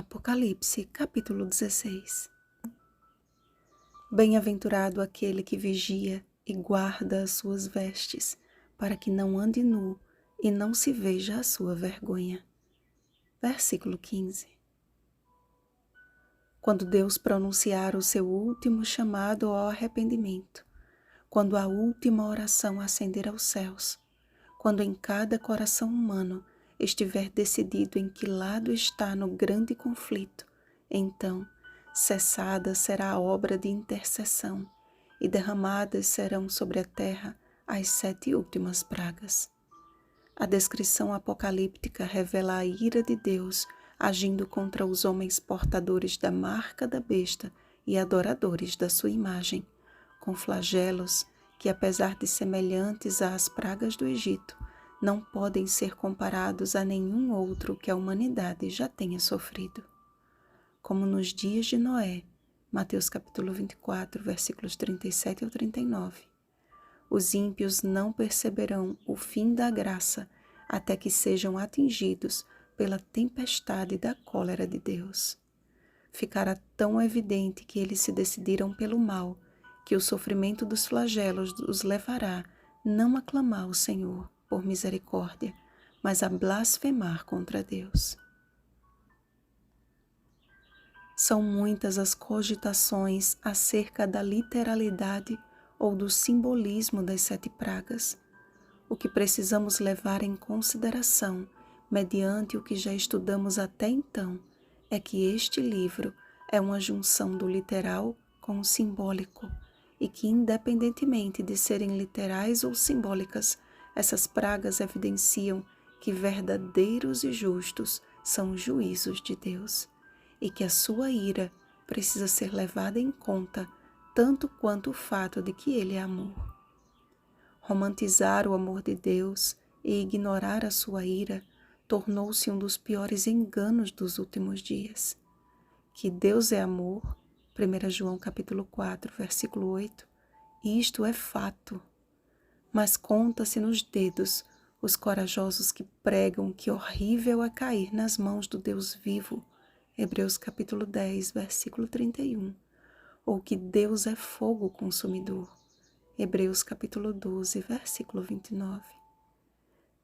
Apocalipse, capítulo 16. Bem-aventurado aquele que vigia e guarda as suas vestes, para que não ande nu e não se veja a sua vergonha. Versículo 15. Quando Deus pronunciar o seu último chamado ao arrependimento, quando a última oração ascender aos céus, quando em cada coração humano estiver decidido em que lado está no grande conflito, então cessada será a obra de intercessão e derramadas serão sobre a terra as 7 últimas pragas. A descrição apocalíptica revela a ira de Deus agindo contra os homens portadores da marca da besta e adoradores da sua imagem, com flagelos que, apesar de semelhantes às pragas do Egito, não podem ser comparados a nenhum outro que a humanidade já tenha sofrido. Como nos dias de Noé, Mateus capítulo 24, versículos 37 ao 39. Os ímpios não perceberão o fim da graça até que sejam atingidos pela tempestade da cólera de Deus. Ficará tão evidente que eles se decidiram pelo mal, que o sofrimento dos flagelos os levará não a clamar ao Senhor por misericórdia, mas a blasfemar contra Deus. São muitas as cogitações acerca da literalidade ou do simbolismo das 7 pragas. O que precisamos levar em consideração, mediante o que já estudamos até então, é que este livro é uma junção do literal com o simbólico e que, independentemente de serem literais ou simbólicas, essas pragas evidenciam que verdadeiros e justos são os juízos de Deus e que a sua ira precisa ser levada em conta tanto quanto o fato de que Ele é amor. Romantizar o amor de Deus e ignorar a sua ira tornou-se um dos piores enganos dos últimos dias. Que Deus é amor, 1 João capítulo 4, versículo 8, isto é fato. Mas conta-se nos dedos os corajosos que pregam que horrível é cair nas mãos do Deus vivo, Hebreus capítulo 10, versículo 31, ou que Deus é fogo consumidor, Hebreus capítulo 12, versículo 29.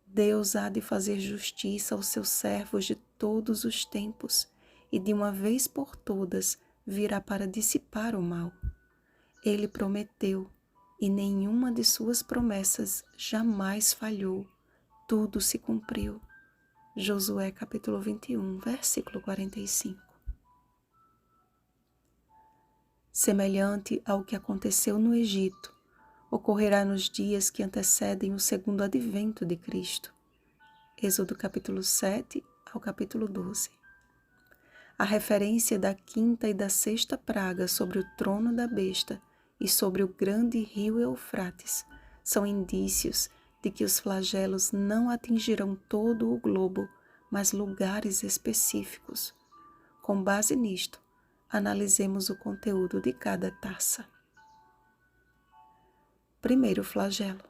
Deus há de fazer justiça aos seus servos de todos os tempos e de uma vez por todas virá para dissipar o mal. Ele prometeu e nenhuma de suas promessas jamais falhou, tudo se cumpriu. Josué capítulo 21, versículo 45. Semelhante ao que aconteceu no Egito, ocorrerá nos dias que antecedem o segundo advento de Cristo. Êxodo capítulo 7 ao capítulo 12. A referência da 5ª e da 6ª praga sobre o trono da besta e sobre o grande rio Eufrates são indícios de que os flagelos não atingirão todo o globo, mas lugares específicos. Com base nisto, analisemos o conteúdo de cada taça. Primeiro flagelo.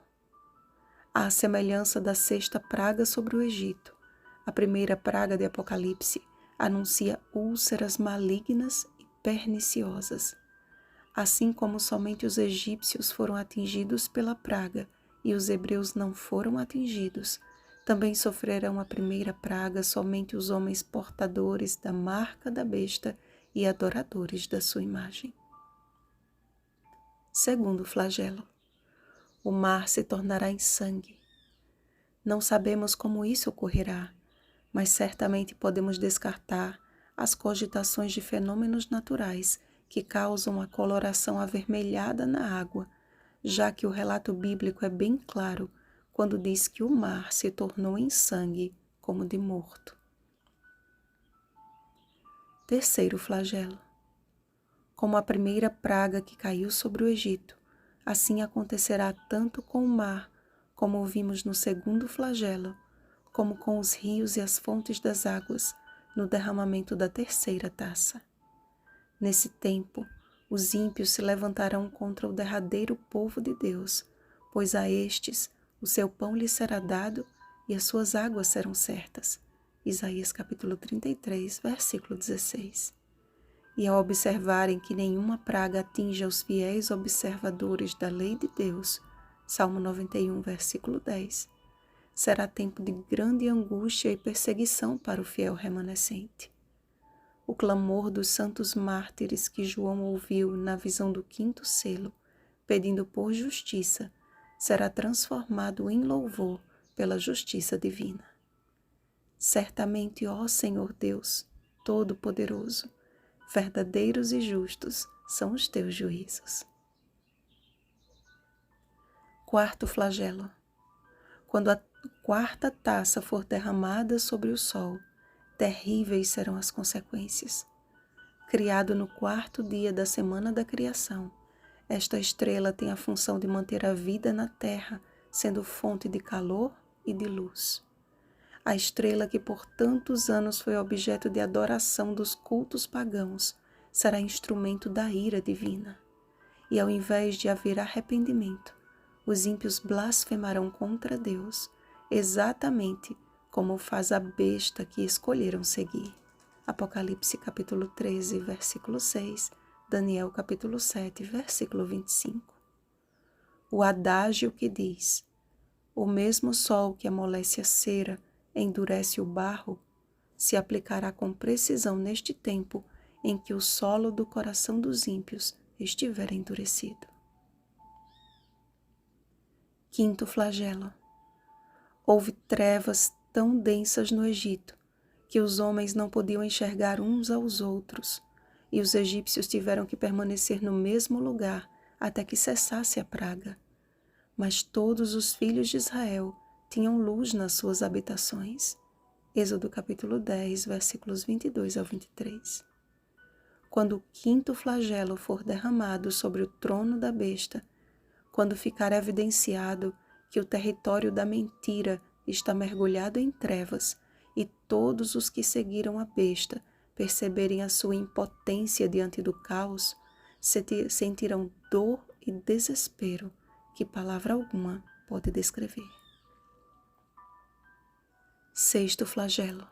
À semelhança da 6ª praga sobre o Egito, a primeira praga de Apocalipse anuncia úlceras malignas e perniciosas. Assim como somente os egípcios foram atingidos pela praga e os hebreus não foram atingidos, também sofrerão a primeira praga somente os homens portadores da marca da besta e adoradores da sua imagem. Segundo flagelo. O mar se tornará em sangue. Não sabemos como isso ocorrerá, mas certamente podemos descartar as cogitações de fenômenos naturais que causam a coloração avermelhada na água, já que o relato bíblico é bem claro quando diz que o mar se tornou em sangue como de morto. Terceiro flagelo. Como a primeira praga que caiu sobre o Egito, assim acontecerá tanto com o mar, como vimos no segundo flagelo, como com os rios e as fontes das águas, no derramamento da terceira taça. Nesse tempo, os ímpios se levantarão contra o derradeiro povo de Deus, pois a estes o seu pão lhes será dado e as suas águas serão certas. Isaías capítulo 33, versículo 16. E ao observarem que nenhuma praga atinja os fiéis observadores da lei de Deus, Salmo 91, versículo 10, será tempo de grande angústia e perseguição para o fiel remanescente. O clamor dos santos mártires que João ouviu na visão do 5º selo, pedindo por justiça, será transformado em louvor pela justiça divina. Certamente, ó Senhor Deus, Todo-Poderoso, verdadeiros e justos são os teus juízos. Quarto flagelo. Quando a 4ª taça for derramada sobre o sol, terríveis serão as consequências. Criado no 4º dia da semana da criação, esta estrela tem a função de manter a vida na terra, sendo fonte de calor e de luz. A estrela que por tantos anos foi objeto de adoração dos cultos pagãos, será instrumento da ira divina. E ao invés de haver arrependimento, os ímpios blasfemarão contra Deus, exatamente como faz a besta que escolheram seguir. Apocalipse capítulo 13, versículo 6, Daniel capítulo 7, versículo 25. O adágio que diz: o mesmo sol que amolece a cera endurece o barro, se aplicará com precisão neste tempo em que o solo do coração dos ímpios estiver endurecido. Quinto flagelo. Houve trevas tão densas no Egito que os homens não podiam enxergar uns aos outros, e os egípcios tiveram que permanecer no mesmo lugar até que cessasse a praga. Mas todos os filhos de Israel tinham luz nas suas habitações. Êxodo capítulo 10, versículos 22 ao 23. Quando o 5º flagelo for derramado sobre o trono da besta, quando ficar evidenciado que o território da mentira está mergulhado em trevas e todos os que seguiram a besta perceberem a sua impotência diante do caos, sentirão dor e desespero que palavra alguma pode descrever. Sexto flagelo.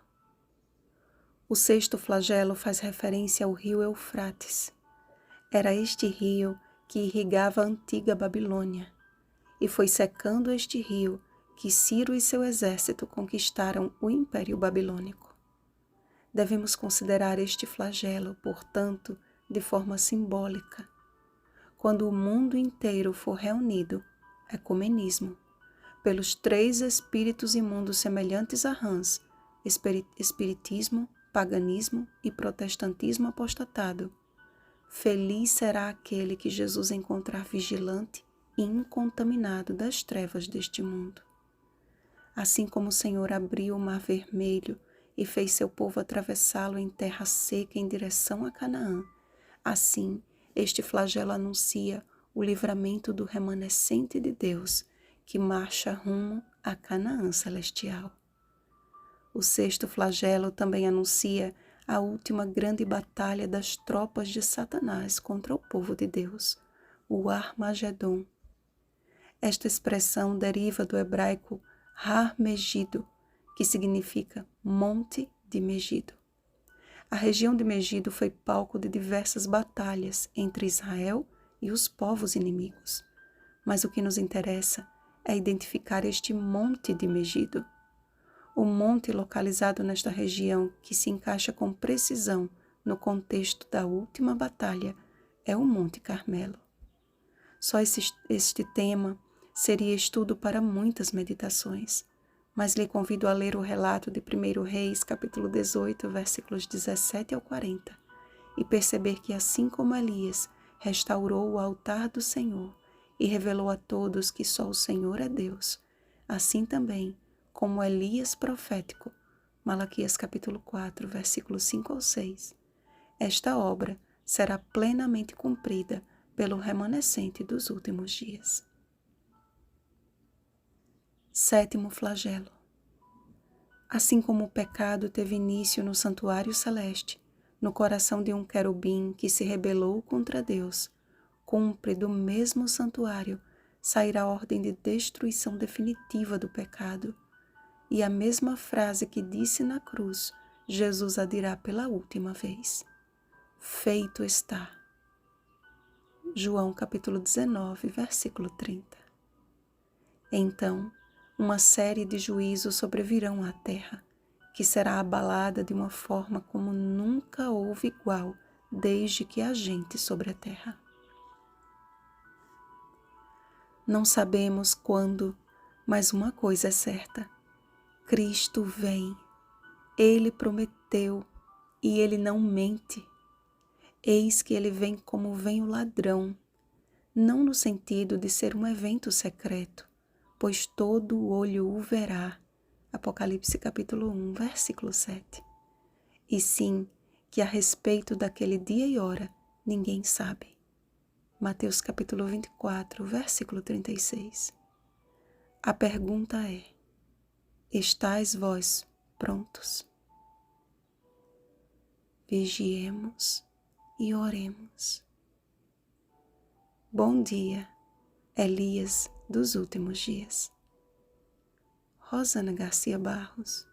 O 6º flagelo faz referência ao rio Eufrates. Era este rio que irrigava a antiga Babilônia, e foi secando este rio que Ciro e seu exército conquistaram o Império Babilônico. Devemos considerar este flagelo, portanto, de forma simbólica. Quando o mundo inteiro for reunido, ecumenismo, pelos 3 espíritos imundos semelhantes a rãs, espiritismo, paganismo e protestantismo apostatado, feliz será aquele que Jesus encontrar vigilante e incontaminado das trevas deste mundo. Assim como o Senhor abriu o Mar Vermelho e fez seu povo atravessá-lo em terra seca em direção a Canaã, assim este flagelo anuncia o livramento do remanescente de Deus, que marcha rumo a Canaã celestial. O 6º flagelo também anuncia a última grande batalha das tropas de Satanás contra o povo de Deus, o Armagedon. Esta expressão deriva do hebraico Har Megido, que significa Monte de Megido. A região de Megido foi palco de diversas batalhas entre Israel e os povos inimigos. Mas o que nos interessa é identificar este monte de Megido. O monte localizado nesta região, que se encaixa com precisão no contexto da última batalha, é o Monte Carmelo. Só este tema seria estudo para muitas meditações, mas lhe convido a ler o relato de 1 Reis, capítulo 18, versículos 17 ao 40, e perceber que assim como Elias restaurou o altar do Senhor e revelou a todos que só o Senhor é Deus, assim também, como Elias profético, Malaquias capítulo 4, versículos 5 ao 6, esta obra será plenamente cumprida pelo remanescente dos últimos dias. Sétimo flagelo. Assim como o pecado teve início no santuário celeste, no coração de um querubim que se rebelou contra Deus, cumpre do mesmo santuário sairá a ordem de destruição definitiva do pecado, e a mesma frase que disse na cruz, Jesus a dirá pela última vez: feito está. João capítulo 19, versículo 30. Então, uma série de juízos sobrevirão à terra, que será abalada de uma forma como nunca houve igual desde que há gente sobre a terra. Não sabemos quando, mas uma coisa é certa: Cristo vem. Ele prometeu e ele não mente. Eis que ele vem como vem o ladrão, não no sentido de ser um evento secreto, pois todo o olho o verá. Apocalipse capítulo 1, versículo 7. E sim, que a respeito daquele dia e hora ninguém sabe. Mateus capítulo 24, versículo 36. A pergunta é: estais vós prontos? Vigiemos e oremos. Bom dia, Elias dos últimos dias. Rosana Garcia Barros.